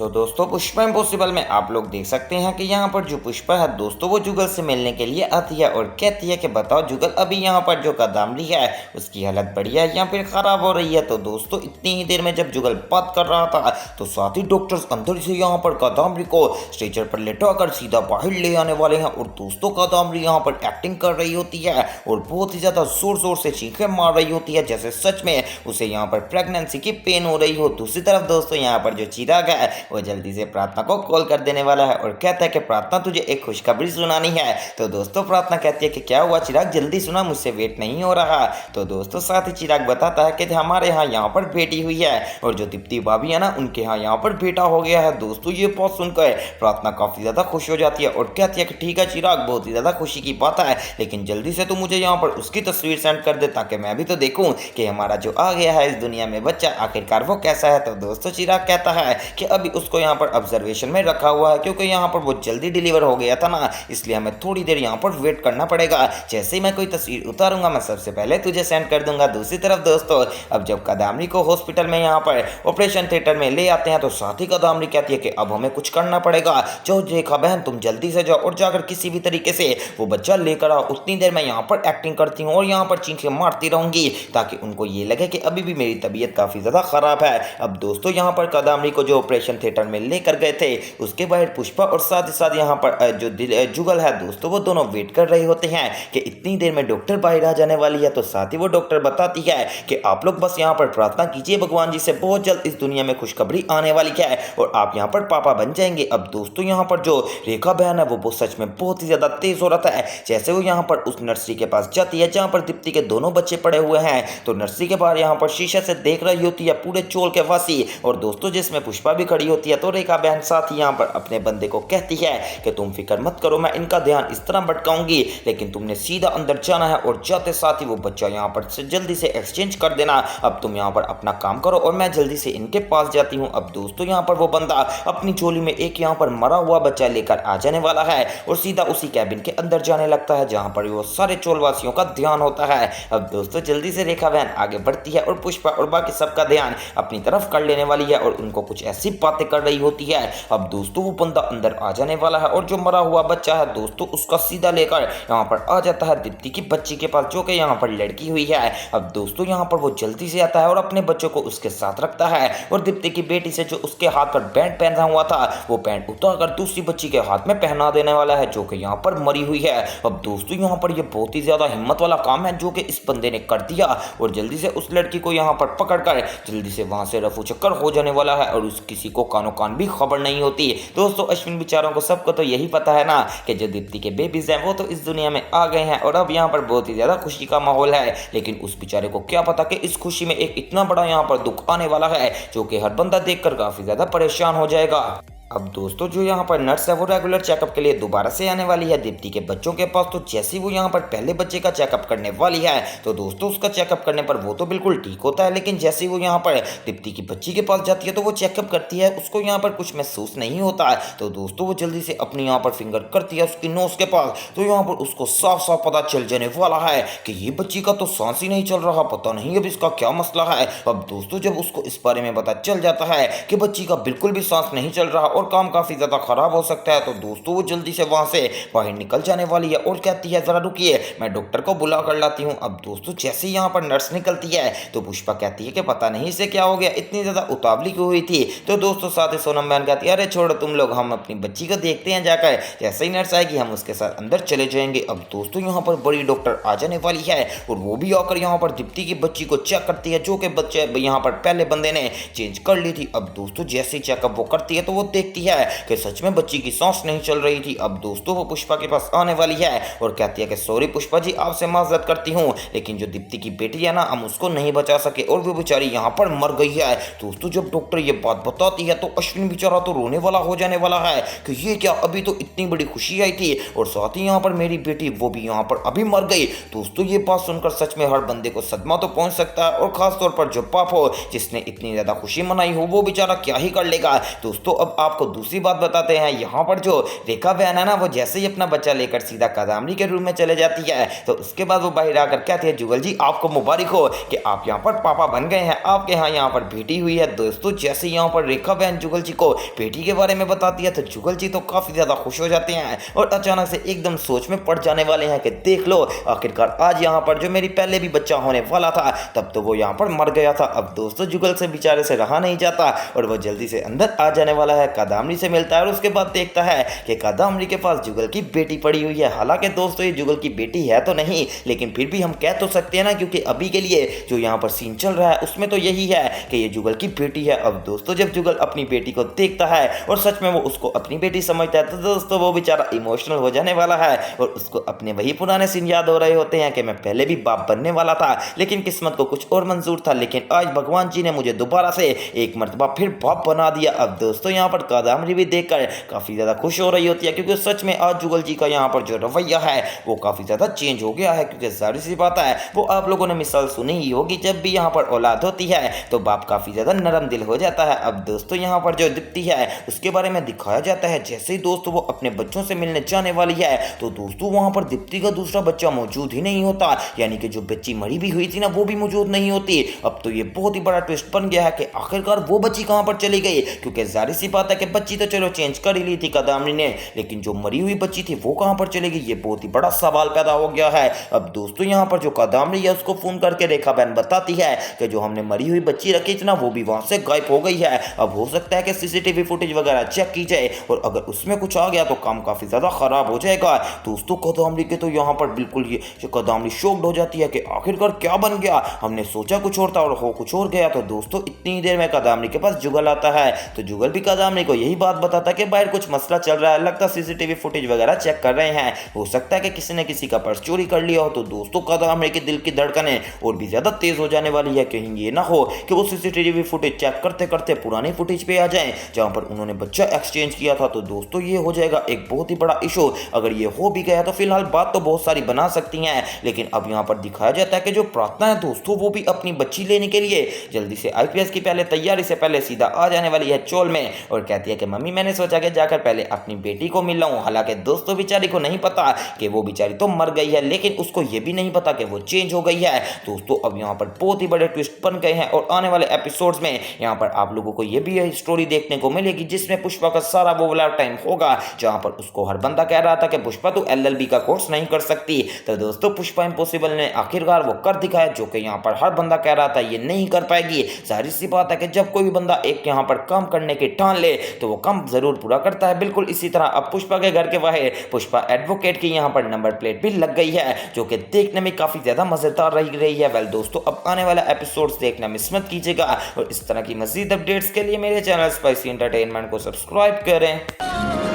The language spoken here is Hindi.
दोस्तों पुष्पा इम्पॉसिबल में आप लोग देख सकते हैं कि यहाँ पर जो पुष्पा है दोस्तों वो जुगल से मिलने के लिए आती है और कहती है कि बताओ जुगल अभी यहाँ पर जो कदमली है उसकी हालत बढ़िया है या फिर खराब हो रही है। तो दोस्तों इतनी ही देर में जब जुगल बात कर रहा था तो साथ ही डॉक्टर्स अंदर से यहाँ पर कदमली को स्ट्रेचर पर लेटाकर सीधा बाहर ले आने वाले हैं। और दोस्तों कदमली यहाँ पर एक्टिंग कर रही होती है और बहुत ही ज्यादा जोर जोर से चीखें मार रही होती है जैसे सच में उसे यहाँ पर प्रेगनेंसी की पेन हो रही हो। दूसरी तरफ दोस्तों यहाँ पर जो चिराग है वो जल्दी से प्रार्थना को कॉल कर देने वाला है और कहता है कि प्रार्थना तुझे एक खुशखबरी सुनानी है। तो दोस्तों प्रार्थना कहती है कि क्या हुआ चिराग, जल्दी सुना, मुझसे वेट नहीं हो रहा। तो दोस्तों साथ ही चिराग बताता है कि हमारे यहाँ पर बेटी हुई है और जो दीप्ति भाभी है ना उनके यहाँ पर बेटा हो गया है। दोस्तों ये बात सुनकर प्रार्थना काफी ज्यादा खुश हो जाती है और कहती है कि ठीक है चिराग, बहुत ही ज्यादा खुशी की बात है, लेकिन जल्दी से तू मुझे यहाँ पर उसकी तस्वीर सेंड कर दे ताकि मैं भी तो देखूं कि हमारा जो आ गया है इस दुनिया में बच्चा आखिरकार वो कैसा है। तो दोस्तों चिराग कहता है कि अभी उसको यहाँ पर ऑब्जर्वेशन में रखा हुआ है क्योंकि यहाँ पर वो जल्दी डिलीवर हो गया था ना, इसलिए हमें थोड़ी देर यहाँ पर वेट करना पड़ेगा। जैसे ही मैं कोई तस्वीर उतारूंगा मैं सबसे पहले तुझे सेंड कर दूंगा। दूसरी तरफ दोस्तों अब जब कदामरी को हॉस्पिटल में यहाँ पर ऑपरेशन थिएटर में ले आते हैं तो साथ ही कदामरी कहती है कि अब हमें कुछ करना पड़ेगा। जो रेखा बहन तुम जल्दी से जाओ और जाकर किसी भी तरीके से वो बच्चा लेकर आओ, उतनी देर मैं यहाँ पर एक्टिंग करती हूँ और यहाँ पर चीखें मारती रहूंगी ताकि उनको ये लगे कि अभी भी मेरी तबीयत काफी ज्यादा खराब है। अब दोस्तों यहाँ पर कदामरी को जो ऑपरेशन थिएटर में लेकर गए थे उसके बाहर पुष्पा और साथ ही साथ यहाँ पर जो जुगल है दोस्तों वो दोनों वेट कर रहे होते हैं कि इतनी देर में डॉक्टर बाहर आ जाने वाली है। तो साथ ही वो डॉक्टर बताती है कि आप लोग बस यहाँ पर प्रार्थना कीजिए भगवान जी से, बहुत जल्द इस दुनिया में खुशखबरी आने वाली है और आप यहाँ पर पापा बन जाएंगे। अब दोस्तों यहाँ पर जो रेखा बहन है वो सच में बहुत ही ज्यादा तेज हो रहा है। जैसे वो यहाँ पर उस नर्सरी के पास जाती है जहाँ पर दीप्ति के दोनों बच्चे पड़े हुए हैं तो नर्सरी के बाहर यहाँ पर शीशे से देख रही होती है पूरे चोल के वासी और दोस्तों जिसमें पुष्पा भी खड़ी होती है। तो रेखा बहन साथ ही यहाँ पर अपने बंदे को कहती है कि तुम फिक्र मत करो, मैं इनका ध्यान इस तरह भटकाऊंगी, लेकिन तुमने सीधा अंदर जाना है और जाते साथ ही वो बच्चा यहाँ पर से जल्दी से एक्सचेंज कर देना। अब तुम यहाँ पर अपना काम करो और मैं जल्दी से इनके पास जाती हूँ। अब दोस्तों यहाँ पर वो बंदा अपनी झोली में एक यहाँ पर मरा हुआ बच्चा लेकर आ जाने वाला है और सीधा उसी कैबिन के अंदर जाने लगता है जहाँ पर वो सारे चोलवासियों का ध्यान होता है। अब दोस्तों जल्दी से रेखा बहन आगे बढ़ती है और पुष्पा और बाकी सबका ध्यान अपनी तरफ कर लेने वाली है और उनको कुछ ऐसी बातें कर रही होती है। अब दोस्तों वो बंदा अंदर आ जाने वाला है और जो मरा हुआ बच्चा है दोस्तों उसका सीधा लेकर यहाँ पर आ जाता है दीप्ति की बच्ची के पास जो कि यहाँ पर लड़की हुई है। अब दोस्तों यहाँ पर वो जल्दी से आता है और अपने बच्चों को उसके साथ रखता है और दीप्ति की बेटी से जो उसके हाथ पर बैंड पहना हुआ था वो बैंड उतार कर दूसरी बच्ची के हाथ में पहना देने वाला है जो कि यहाँ पर मरी हुई है। अब दोस्तों यहाँ पर ये बहुत ही ज्यादा हिम्मत वाला काम है जो कि इस बंदे ने कर दिया और जल्दी से उस लड़की को यहाँ पर पकड़कर जल्दी से वहां से रफू चक्कर हो जाने वाला है और उस किसी को कानो कान भी खबर नहीं होती। दोस्तों अश्विन बेचारों को सबको तो यही पता है ना कि जो दीप्ति के बेबीज हैं वो तो इस दुनिया में आ गए हैं और अब यहाँ पर बहुत ही ज्यादा खुशी का माहौल है, लेकिन उस बेचारे को क्या पता कि इस खुशी में एक इतना बड़ा यहाँ पर दुख आने वाला है जो कि हर बंदा देखकर काफी ज्यादा परेशान हो जाएगा। अब दोस्तों जो यहाँ पर नर्स है वो रेगुलर चेकअप के लिए दोबारा से आने वाली है दीप्ति के बच्चों के पास। तो जैसे वो यहाँ पर पहले बच्चे का चेकअप करने वाली है तो दोस्तों उसका चेकअप करने पर वो तो बिल्कुल ठीक होता है, लेकिन जैसे वो यहाँ पर दीप्ति की बच्ची के पास जाती है तो वो चेकअप करती है, उसको यहाँ पर कुछ महसूस नहीं होता है। तो दोस्तों वो जल्दी से अपनी यहाँ पर फिंगर करती है उसकी नोज के पास तो यहाँ पर उसको साफ साफ पता चल जाने वाला है कि ये बच्ची का तो सांस ही नहीं चल रहा, पता नहीं अब इसका क्या मसला है। अब दोस्तों जब उसको इस बारे में पता चल जाता है कि बच्ची का बिल्कुल भी सांस नहीं चल रहा और काम काफी ज्यादा खराब हो सकता है तो दोस्तों वो जल्दी से वहां से बाहर निकल जाने वाली है और कहती है जरा रुकिए मैं डॉक्टर को बुला कर लाती हूँ। अब दोस्तों जैसे ही यहाँ पर नर्स निकलती है तो पुष्पा कहती है कि पता नहीं इसे क्या हो गया, इतनी ज्यादा उतावली क्यों हुई थी। तो दोस्तों साथ ही सोनम बहन कहती है अरे छोड़ो तुम लोग, हम अपनी बच्ची को देखते हैं जाकर, जैसे ही नर्स आएगी हम उसके साथ अंदर चले जाएंगे। अब दोस्तों यहाँ पर बड़ी डॉक्टर आ जाने वाली है और वो भी आकर यहाँ पर दीप्ति की बच्ची को चेक करती है जो कि बच्चे यहाँ पर पहले बंदे ने चेंज कर ली थी। अब दोस्तों जैसे ही चेकअप वो करती है तो वो देखती है कि सच में बच्ची की सांस नहीं चल रही थी। अब दोस्तों वो पुष्पा के पास आने वाली है और कहती है कि सॉरी पुष्पा जी, आपसे माजरत करती हूँ, लेकिन जो दीप्ति की बेटी है ना हम उसको नहीं बचा सके और वो बेचारी यहाँ पर मर गई है। दोस्तों जब डॉक्टर ये बात बताती है तो अश्विन बेचारा तो रोने वाला हो जाने वाला है कि ये क्या, अभी तो इतनी बड़ी खुशी आई थी और साथ ही यहाँ पर मेरी बेटी वो भी यहाँ पर अभी मर गई। दोस्तों ये बात सुनकर सच में हर बंदे को सदमा तो पहुंच सकता है और खासतौर पर जो पाप हो जिसने इतनी ज्यादा खुशी मनाई हो वो बेचारा क्या ही कर लेगा। दोस्तों अब आपको आपको दूसरी बात बताते हैं, यहाँ पर जो रेखा बहन है ना, वो जैसे ही अपना बच्चा लेकर सीधा कादम्बरी के रूम में चले जाती है, तो उसके बाद वो बाहर आकर कहती है, जुगल जी आपको मुबारक हो कि आप यहाँ पर पापा बन गए हैं, आपके यहाँ पर बेटी हुई है। दोस्तों जैसे यहाँ पर रेखा बहन जुगल जी को बेटी के बारे में बताती है, तो जुगल जी तो काफी ज्यादा खुश हो जाते हैं और अचानक से एकदम सोच में पड़ जाने वाले हैं कि देख लो, आखिरकार आज यहाँ पर जो मेरी पहले भी बच्चा होने वाला था, तब तो वो यहाँ पर मर गया था। अब दोस्तों जुगल से बेचारे से रहा नहीं जाता और वो जल्दी से अंदर आ जाने वाला है, कादम्बरी से मिलता है और उसके बाद देखता है कि कादम्बरी के पास जुगल की बेटी पड़ी हुई है। हालांकि दोस्तों ये जुगल की बेटी है तो नहीं, लेकिन फिर भी हम कह तो सकते हैं ना, क्योंकि अभी के लिए जो यहाँ पर सीन चल रहा है उसमें तो यही है कि ये जुगल की बेटी है। अब दोस्तों जब जुगल अपनी बेटी को देखता है और सच में वो उसको अपनी बेटी समझता है, तो दोस्तों वो बेचारा इमोशनल हो जाने वाला है और उसको अपने वही पुराने सीन याद हो रहे होते हैं कि मैं पहले भी बाप बनने वाला था, लेकिन किस्मत को कुछ और मंजूर था, लेकिन आज भगवान जी ने मुझे दोबारा से एक मर्तबा फिर बाप बना दिया। अब दोस्तों यहाँ पर कादम्बरी भी देखकर काफी ज्यादा खुश हो रही होती है, क्योंकि सच में आज जुगल जी का यहाँ पर जो रवैया है वो काफी ज्यादा चेंज हो गया है। क्योंकि जाहिर सी बात है, वो आप लोगों ने मिसाल सुनी ही होगी, जब भी यहाँ पर औलाद होती है तो बाप काफी ज्यादा नरम दिल हो जाता है। अब दोस्तों यहाँ पर जो दीप्ति है उसके बारे में दिखाया जाता है, जैसे ही दोस्तों वो अपने बच्चों से मिलने जाने वाली है, तो दोस्तों वहां पर दीप्ति का दूसरा बच्चा मौजूद ही नहीं होता, यानी कि जो बच्ची मरी भी हुई थी ना, वो भी मौजूद नहीं होती। अब तो ये बहुत ही बड़ा ट्विस्ट बन गया है कि आखिरकार वो बच्ची कहां पर चली गई, क्योंकि जाहिर सी बात है कि बच्ची तो चलो चेंज कर ही ली थी कादम्बरी ने, लेकिन जो मरी हुई बच्ची थी वो कहां पर चली गई, ये बहुत ही बड़ा सवाल पैदा हो गया है। अब दोस्तों यहाँ पर जो कादम्बरी है उसको फोन करके रेखा बहन बताती है कि जो हमने मरी हुई बच्ची रखी थी ना, वो भी वहां से गायब हो गई है। अब हो सकता है कि सीसीटीवी फुटेज वगैरह चेक की जाए और अगर उसमें कुछ आ गया तो काम काफी ज्यादा खराब हो जाएगा। दोस्तों कादम्बरी के तो यहाँ पर बिल्कुल ये कादम्बरी शॉक्ड हो जाती है कि आखिरकार क्या बन गया, हमने सोचा कुछ और था और हो कुछ और गया। तो दोस्तों इतनी देर में कादम्बरी के पास जुगल आता है, तो जुगल भी कादम्बरी को यही बात बताता है कि बाहर कुछ मसला चल रहा है, लगता सीसीटीवी फुटेज वगैरह चेक कर रहे हैं, हो सकता है कि किसी ने किसी का पर्स चोरी कर लिया हो। तो दोस्तों कादम्बरी के दिल की धड़कनें और भी ज्यादा तेज हो जाने वाली है, कहीं ये ना हो कि वो सीसीटीवी फुटेज चेक करते करते पुरानी फुटेज पे आ जाए जहां पर उन्होंने बच्चा एक्सचेंज किया था। तो दोस्तों ये हो जाएगा एक बहुत ही बड़ा इशू। अगर ये हो भी गया तो फिलहाल बात तो बहुत सारी बना सकती हैं, लेकिन अब यहाँ पर दिखाया जाता है कि जो प्रार्थना है दोस्तों वो भी अपनी बच्ची लेने के लिए जल्दी से आईपीएस की पहले तैयारी से पहले सीधा आ जाने वाली है चोल में और कहती है कि मम्मी मैंने सोचा कि जाकर पहले अपनी बेटी को मिल लाऊं। हालांकि दोस्तों बेचारी को नहीं पता कि वो बेचारी तो मर गई है, लेकिन उसको ये भी नहीं पता कि वो चेंज हो गई है। दोस्तों अब यहाँ पर बहुत ही बड़े ट्विस्ट बन गए हैं और आने वाले एपिसोड्स में यहाँ पर आप लोगों को ये भी स्टोरी देखने को मिलेगी जिसमें पुष्पा का सारा वो वाला टाइम होगा जहां पर उसको हर बंदा कह रहा था कि पुष्पा तू एलएलबी का कोर्स नहीं कर सकती। तो दोस्तों पुष्पा इम्पॉसिबल ने आखिरकार वो कर दिखाया जो कि यहाँ पर हर बंदा कह रहा था ये नहीं कर पाएगी। जाहिर सी बात है कि जब कोई भी बंदा एक यहाँ पर काम करने की ठान ले तो वो काम जरूर पूरा करता है। बिल्कुल इसी तरह अब पुष्पा के घर के बाहर पुष्पा एडवोकेट की यहाँ पर नंबर प्लेट भी लग गई है जो कि देखने में काफी ज्यादा मजेदार रही है। वेल दोस्तों अब आने वाला एपिसोड्स देखना मिस मत कीजिएगा और इस तरह की मजीद अपडेट्स के लिए मेरे चैनल स्पाइसी एंटरटेनमेंट को सब्सक्राइब करें।